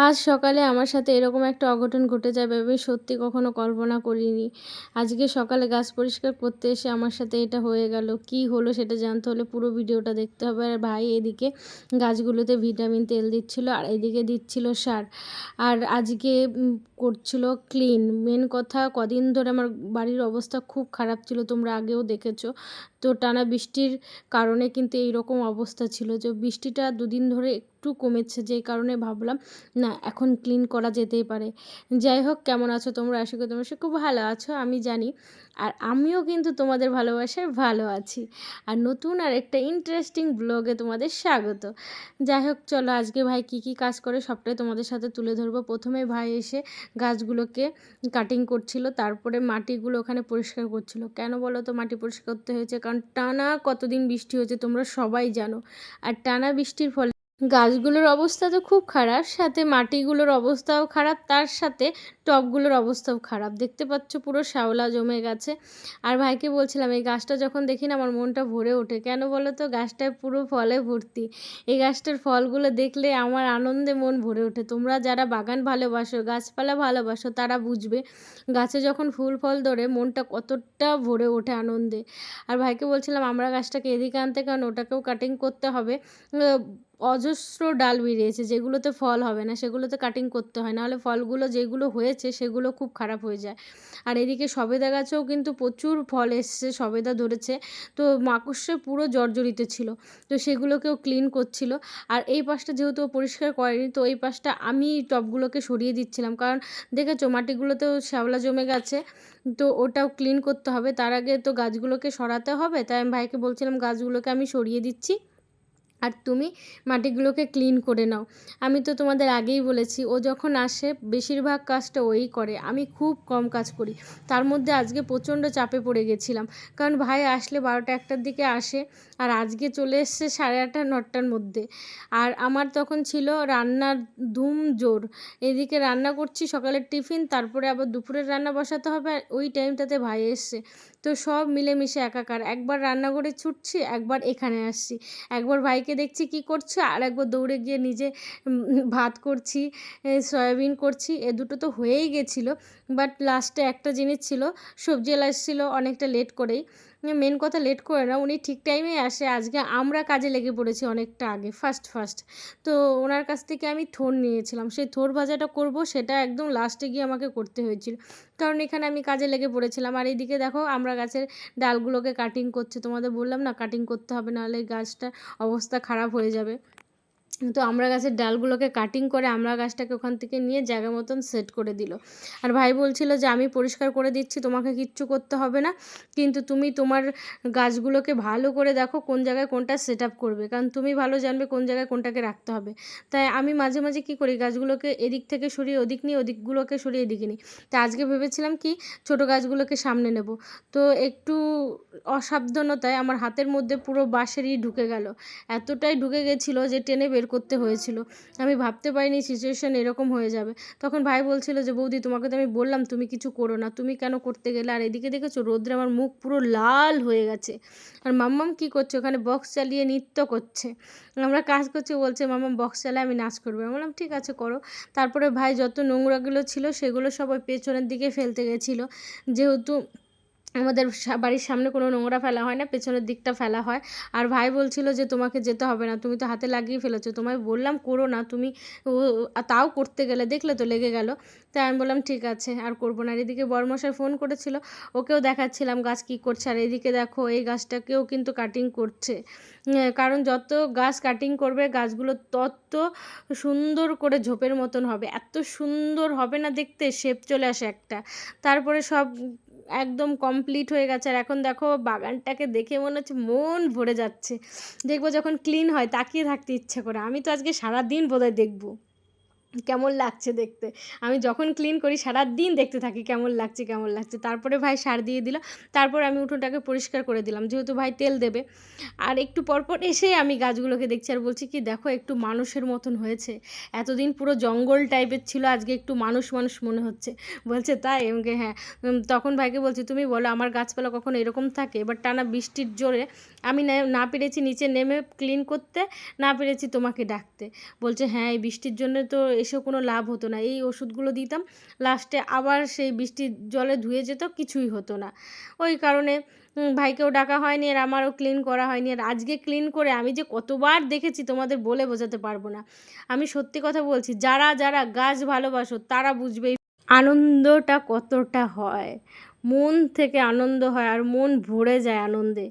আজ সকালে আমার সাথে এরকম একটা অঘটন ঘটে যাবে আমি সত্যি কখনো কল্পনা করিনি। আজকে সকালে গাছ পরিষ্কার করতে এসে আমার সাথে এটা হয়ে গেল। কি হলো সেটা জানতে হলে পুরো ভিডিওটা দেখতে হবে। আর ভাই এদিকে গাছগুলোতে ভিটামিন তেল দিচ্ছিল আর এদিকে দিচ্ছিল সার। আর আজকে করছিল ক্লিন। মেন কথা কদিন ধরে আমার বাড়ির অবস্থা খুব খারাপ ছিল, তোমরা আগেও দেখেছো। তো টানা বৃষ্টির কারণে কিন্তু এইরকম অবস্থা ছিল, যে বৃষ্টিটা দুদিন ধরে একটু কমেছে, যেই কারণে ভাবলাম না এখন ক্লিন করা যেতেই পারে। যাই হোক, কেমন আছো তোমরা? আশা করি তোমরা খুব ভালো আছো, আমি জানি। আর আমিও কিন্তু তোমাদের ভালোবাসায় ভালো আছি। আর নতুন আর একটা ইন্টারেস্টিং ব্লগে তোমাদের স্বাগত। যাই হোক, চলো আজকে ভাই কি কি কাজ করে সবটাই তোমাদের সাথে তুলে ধরবো। প্রথমে ভাই এসে গাছগুলোকে কাটিং করছিল, তারপরে মাটিগুলো ওখানে পরিষ্কার করছিল। কেন বলো তো মাটি পরিষ্কার করতে হয়েছে? কারণ টানা কতদিন বৃষ্টি হয়েছে তোমরা সবাই জানো। আর টানা বৃষ্টির ফলে গাছগুলোর অবস্থা তো খুব খারাপ, সাথে মাটিগুলোর অবস্থাও খারাপ, তার সাথে টবগুলোর অবস্থাও খারাপ। দেখতে পাচ্ছ পুরো শ্যাওলা জমে গেছে। আর ভাইকে বলছিলাম এই গাছটা যখন দেখি না আমার মনটা ভরে ওঠে। কেন বলো তো? গাছটায় পুরো ফলে ভর্তি। এই গাছটার ফলগুলো দেখলে আমার আনন্দে মন ভরে ওঠে। তোমরা যারা বাগান ভালোবাসো, গাছপালা ভালোবাসো, তারা বুঝবে গাছে যখন ফুল ফল ধরে মনটা কতটা ভরে ওঠে আনন্দে। আর ভাইকে বলছিলাম আমরা গাছটাকে এদিকে আনতে, কারণ ওটাকেও কাটিং করতে হবে। অজস্র ডাল বেরিয়েছে, যেগুলোতে ফল হবে না সেগুলোতে কাটিং করতে হয়, নাহলে ফলগুলো যেগুলো হয়েছে সেগুলো খুব খারাপ হয়ে যায়। আর এদিকে সবেদা গাছেও কিন্তু প্রচুর ফল এসছে, সবেদা ধরেছে। তো মাকড়সে পুরো জর্জরিত ছিল, তো সেগুলোকেও ক্লিন করছিল। আর এই পাশটা যেহেতু ও পরিষ্কার করেনি, তো এই পাশটা আমি টবগুলোকে সরিয়ে দিচ্ছিলাম, কারণ দেখেছো মাটিগুলোতেও শ্যাওলা জমে গেছে। তো ওটাও ক্লিন করতে হবে, তার আগে তো গাছগুলোকে সরাতে হবে। তাই আমি ভাইকে বলছিলাম গাছগুলোকে আমি সরিয়ে দিচ্ছি, আর তুমি মাটিগুলোকে ক্লিন করে নাও। আমি তো তোমাদের আগেই বলেছি ও যখন আসে বেশিরভাগ কাজটা ওই করে, আমি খুব কম কাজ করি। তার মধ্যে আজকে প্রচণ্ড চাপে পড়ে গেছিলাম, কারণ ভাই আসলে 12টা-1টার দিকে আসে, আর আজকে চলে এসছে 8:30-9টার মধ্যে। আর আমার তখন ছিল রান্নার ধুম জোর। এদিকে রান্না করছি সকালের টিফিন, তারপরে আবার দুপুরের রান্না বসাতে হবে, আর ওই টাইমটাতে ভাই এসছে। তো সব মিলেমিশে একাকার, একবার রান্নাঘরে ছুটছি, একবার এখানে আসছি, একবার ভাইকে দেখছি কি করছে, আর একবার দৌড়ে গিয়ে নিজে ভাত করছি, সয়াবিন করছি। এ দুটো তো হয়েই গেছিলো, বাট লাস্টে একটা জিনিস ছিল, সবজিওয়ালা এসেছিলো অনেকটা লেট করেই। মেন কথা লেট করে না, উনি ঠিক টাইমেই আসে। আজকে আমরা কাজে লেগে পড়েছি অনেকটা আগে, ফার্স্ট। তো ওনার কাছ থেকে আমি থোড় নিয়েছিলাম, সেই থোড় ভাজাটা করব, সেটা একদম লাস্টে গিয়ে আমাকে করতে হয়েছিল, কারণ এখানে আমি কাজে লেগে পড়েছিলাম। আর এইদিকে দেখো আমরা গাছের ডালগুলোকে কাটিং করছে, তোমাদের বললাম না কাটিং করতে হবে, নাহলে গাছটা অবস্থা খারাপ হয়ে যাবে। তো আমরা গাছের ডালগুলোকে কাটিং করে আমরা গাছটাকে ওখান থেকে নিয়ে জায়গা মতন সেট করে দিল। আর ভাই বলছিল যে আমি পরিষ্কার করে দিচ্ছি, তোমাকে কিচ্ছু করতে হবে না, কিন্তু তুমি তোমার গাছগুলোকে ভালো করে দেখো কোন জায়গায় কোনটা সেট আপ করবে, কারণ তুমি ভালো জানবে কোন জায়গায় কোনটাকে রাখতে হবে। তাই আমি মাঝে মাঝে কী করি, গাছগুলোকে এদিক থেকে সরিয়ে ওদিক নিই, ওদিকগুলোকে সরিয়ে এদিকে নিই। তা আজকে ভেবেছিলাম কি ছোটো গাছগুলোকে সামনে নেব, তো একটু অসাবধানতায় আমার হাতের মধ্যে পুরো বাঁশেরই ঢুকে গেল। এতটাই ঢুকে গেছিলো যে টেনে বের করতে হয়েছিল। আমি ভাবতে পারিনি সিচুয়েশান এরকম হয়ে যাবে। তখন ভাই বলছিল যে বৌদি তোমাকে তো আমি বললাম তুমি কিছু করো না, তুমি কেন করতে গেলে? আর এদিকে দেখেছো রোদ্রে আমার মুখ পুরো লাল হয়ে গেছে। আর মাম্মাম কী করছে ওখানে? বক্স চালিয়ে নৃত্য করছে। আমরা কাজ করছি, বলছে মাম্মাম বক্স চালায় আমি নাচ করবো। আমি বললাম ঠিক আছে করো। তারপরে ভাই যত নোংরাগুলো ছিল সেগুলো সব ওই পেছনের দিকে ফেলতে গেছিলো, যেহেতু আমাদের বাড়ির সামনে কোনো নোংরা ফেলা হয় না, পেছনের দিকটা ফেলা হয়। আর ভাই বলছিল যে তোমাকে যেতে হবে না, তুমি তো হাতে লাগিয়ে ফেলেছো, তোমায় বললাম করো না, তুমি তাও করতে গেলে, দেখলে তো লেগে গেল। তাই আমি বললাম ঠিক আছে আর করবো না। আর এদিকে বড়মশাই ফোন করেছিল, ওকেও দেখাচ্ছিলাম গাছ কী করছে। আর এদিকে দেখো এই গাছটাকেও কিন্তু কাটিং করছে, কারণ যত গাছ কাটিং করবে গাছগুলো তত সুন্দর করে ঝোপের মতন হবে, এত সুন্দর হবে না দেখতে, শেপ চলে আসে একটা। তারপরে সব একদম কমপ্লিট হয়ে গেছে। আর এখন দেখো বাগানটাকে দেখে মনে হচ্ছে মন ভরে যাচ্ছে, দেখবো যখন ক্লিন হয় তাকিয়ে থাকতে ইচ্ছে করে। আমি তো আজকে সারাদিন বোধহয় দেখবো কেমন লাগছে দেখতে। আমি যখন ক্লিন করি সারাদিন দেখতে থাকি কেমন লাগছে। তারপরে ভাই সার দিয়ে দিল, তারপর আমি উঠোনটাকে পরিষ্কার করে দিলাম, যেহেতু ভাই তেল দেবে। আর একটু পরপর এসেই আমি গাছগুলোকে দেখছি আর বলছি কি দেখো একটু মানুষের মতন হয়েছে, এতদিন পুরো জঙ্গল টাইপের ছিল, আজকে একটু মানুষ মনে হচ্ছে। বলছে তাই? আমাকে হ্যাঁ। তখন ভাইকে বলছি তুমি বলো আমার গাছপালা কখনো এরকম থাকে? এবার টানা বৃষ্টির জোরে আমি না পেরেছি নিচে নেমে ক্লিন করতে, না পেরেছি তোমাকে ডাকতে। বলছে হ্যাঁ এই বৃষ্টির জন্য তো এসেও কোনো লাভ হতো না। এই ওষুধগুলো দিতাম, লাস্টে আবার সেই বৃষ্টির জলে ধুয়ে যেত, কিছুই হতো না। ওই কারণে ভাইকেও ডাকা হয়নি আর আমারও ক্লিন করা হয়নি। আর আজকে ক্লিন করে আমি যে কতবার দেখেছি তোমাদের বলে বোঝাতে পারবো না। আমি সত্যি কথা বলছি, যারা যারা গাছ ভালোবাসো তারা বুঝবে আনন্দটা কতটা হয়। মন থেকে আনন্দ হয় আর মন ভরে যায় আনন্দে।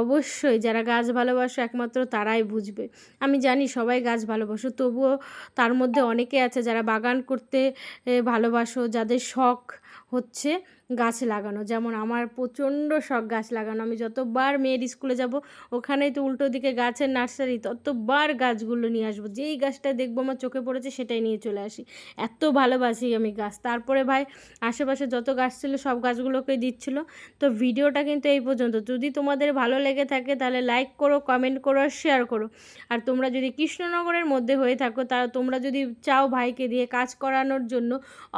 অবশ্যই যারা গাছ ভালোবাসো একমাত্র তারাই বুঝবে। আমি জানি সবাই গাছ ভালোবাসো, তবুও তার মধ্যে অনেকে আছে যারা বাগান করতে ভালোবাসো, যাদের শখ হচ্ছে গাছ লাগানো। যেমন আমার প্রচণ্ড শখ গাছ লাগানো। আমি যতবার মেয়ের স্কুলে যাব ওখানেই তো উল্টো দিকে গাছের নার্সারি, ততবার গাছগুলো নিয়ে আসবো। যেই গাছটা দেখবো আমার চোখে পড়েছে সেটাই নিয়ে চলে আসি। এত ভালোবাসি আমি গাছ। তারপরে ভাই আশেপাশে যত গাছ ছিল সব গাছগুলোকেই দিচ্ছিলো। তো ভিডিওটা কিন্তু এই পর্যন্ত। যদি তোমাদের ভালো লেগে থাকে তাহলে লাইক করো, কমেন্ট করো আর শেয়ার করো। আর তোমরা যদি কৃষ্ণনগরের মধ্যে হয়ে থাকো, তা তোমরা যদি চাও ভাইকে দিয়ে কাজ করানোর জন্য,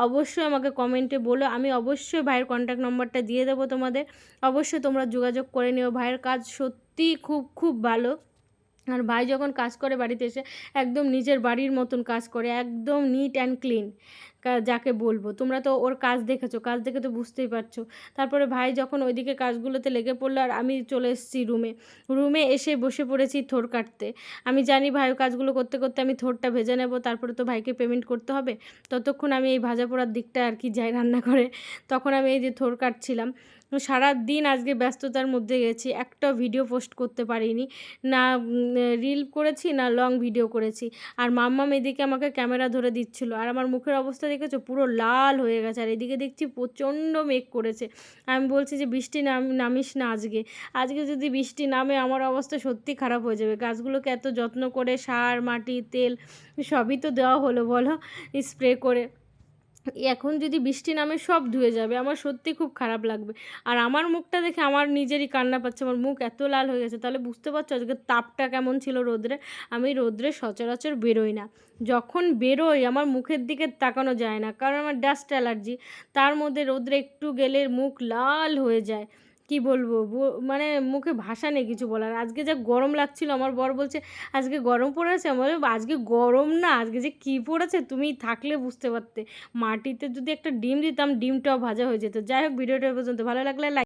অবশ্যই আমাকে কমেন্টে বলো। আমি অবশ্যই ভাইয়ের কন্ট্যাক্ট নম্বরটা দিয়ে দেবো তোমাদের। অবশ্যই তোমরা যোগাযোগ করে নিও। ভাইয়ের কাজ সত্যিই খুব খুব ভালো। আর ভাই যখন কাজ করে বাড়িতে এসে একদম নিজের বাড়ির মতন কাজ করে, একদম নিট অ্যান্ড ক্লিন যাকে বলবো। তোমরা তো ওর কাজ দেখেছো, কাজ দেখে তো বুঝতেই পারছো। তারপরে ভাই যখন ওইদিকে কাজগুলোতে লেগে পড়লো আর আমি চলে এসেছি রুমে এসে বসে পড়েছি থোর কাটতে। আমি জানি ভাই কাজগুলো করতে করতে আমি থোরটা ভেজে নেব, তারপরে তো ভাইকে পেমেন্ট করতে হবে। ততক্ষণ আমি এই ভাজা পোড়ার দিকটা আর কি যাই রান্না করে, তখন আমি এই যে থোর কাটছিলাম। সারাদিন আজকে ব্যস্ততার মধ্যে গেছি, একটা ভিডিও পোস্ট করতে পারিনি, না রিল করেছি না লং ভিডিও করেছি। আর মাম্মাম এদিকে আমাকে ক্যামেরা ধরে দিচ্ছিলো, আর আমার মুখের অবস্থা দেখেছো পুরো লাল হয়ে গেছে। আর এদিকে দেখছি প্রচণ্ড মেঘ করেছে। আমি বলছি যে বৃষ্টি নামিস না আজকে, আজকে যদি বৃষ্টি নামে আমার অবস্থা সত্যি খারাপ হয়ে যাবে। গাছগুলোকে এত যত্ন করে সার, মাটি, তেল সবই তো দেওয়া হলো বলো, স্প্রে করে। এখন যদি বৃষ্টি নামে সব ধুয়ে যাবে, আমার সত্যি খুব খারাপ লাগবে। আর আমার মুখটা দেখে আমার নিজেরই কান্না পাচ্ছে, আমার মুখ এত লাল হয়ে গেছে। তাহলে বুঝতে পারছো আজকে তাপটা কেমন ছিল রোদ্রে। আমি রোদ্রে সচরাচর বেরোই না, যখন বেরোই আমার মুখের দিকে তাকানো যায় না, কারণ আমার ডাস্ট অ্যালার্জি। তার মধ্যে রোদ্রে একটু গেলে মুখ লাল হয়ে যায়। কি বলবো, মানে মুখে ভাষা নেই কিছু বলার। আজকে যা গরম লাগছিল, আমার বর বলছে আজকে গরম পড়েছে। আমি বললাম আজকে গরম না, আজকে যে কী পড়েছে তুমি থাকলে বুঝতে পারতে। মাটিতে যদি একটা ডিম দিতাম, ডিমটাও ভাজা হয়ে যেত। যাই হোক, ভিডিওটা এ পর্যন্ত। ভালো লাগলে লাইক